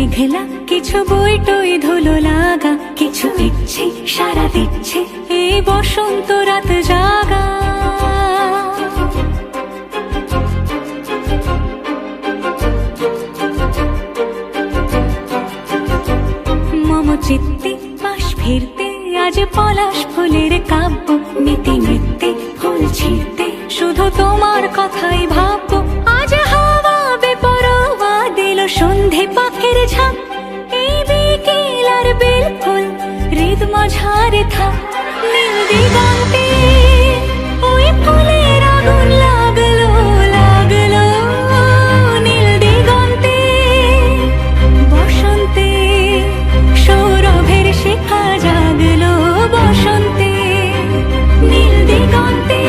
মেঘলা, কিছু বই টই ধুলো লাগা, কিছু ইচ্ছে সারা দিচ্ছে এই বসন্ত রাত জাগা। মম চিত্তে পাশ ফিরতে আজ পলাশ ফুলের কাব্য, নীতি নৃত্যে ফুল ছিঁড়তে শুধু তোমার কথাই ভাববো। আজ হাওয়া বেপরোয়া দিল সন্ধে পাখির ঝাঁক, এই বিকেল আর বেলফুল হৃদ মাঝারে থাক। নীল দিগন্তে ওই ফুলের আগুন লাগলো লাগলো, নীল দিগন্তে বসন্তে সৌরভের শিখা জাগলো, বসন্তে নীল দিগন্তে।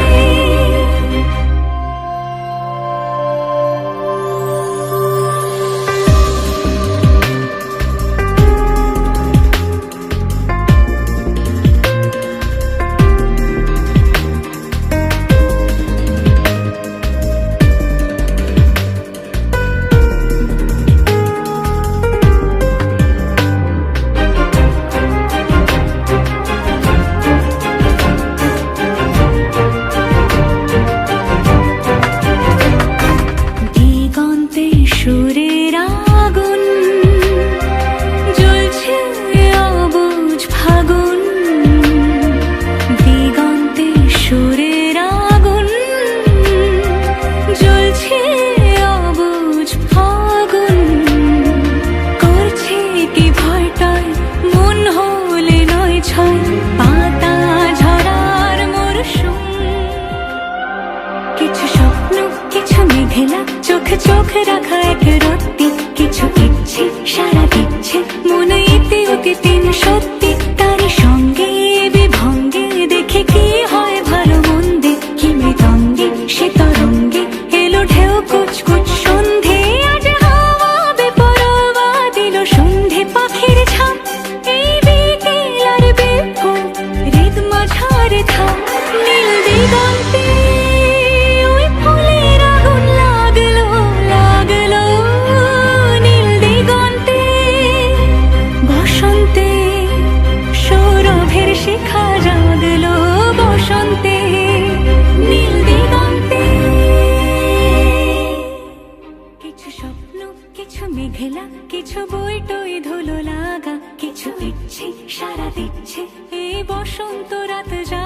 সুরের আগুন জ্বলছে অবুঝ ফাগুন, দিগন্তে সুরের আগুন জ্বলছে অবুঝ ফাগুন। করছে কি ভয়টায় মন হলে নয় ছয়, পাতা ঝরার মরশুম। কিছু স্বপ্ন, কিছু মেঘলা, চোখ চোখ রাখা এক রত্তি, কিছু ইচ্ছে সারা দিচ্ছে মন ইতি অতি তিন সত্যি। তারই সঙ্গে বিভঙ্গে দেখে কি হয় ভালো মন্দে, কি মৃদঙ্গে সে তরঙ্গে এলো ঢেউ কুচকুচ সন্ধে। আজ হাওয়া বেপরোয়া দিল সন্ধে পাখির ঝাঁক, এই বিকেল আর বেফুল হৃদ মাঝারে থাক। নীল দিগন্তে ওই ফুলের আগুন লাগলো লাগলো, নীল দিগন্তে বসন্তে সৌরভের শিখা জাগলো, বসন্তে নীল দিগন্তে। কিছু স্বপ্ন, কিছু মেঘলা, কিছু বই টই ধুলো লাগা, কিছু ইচ্ছে সারা দিচ্ছে এই বসন্ত রাত জাগা।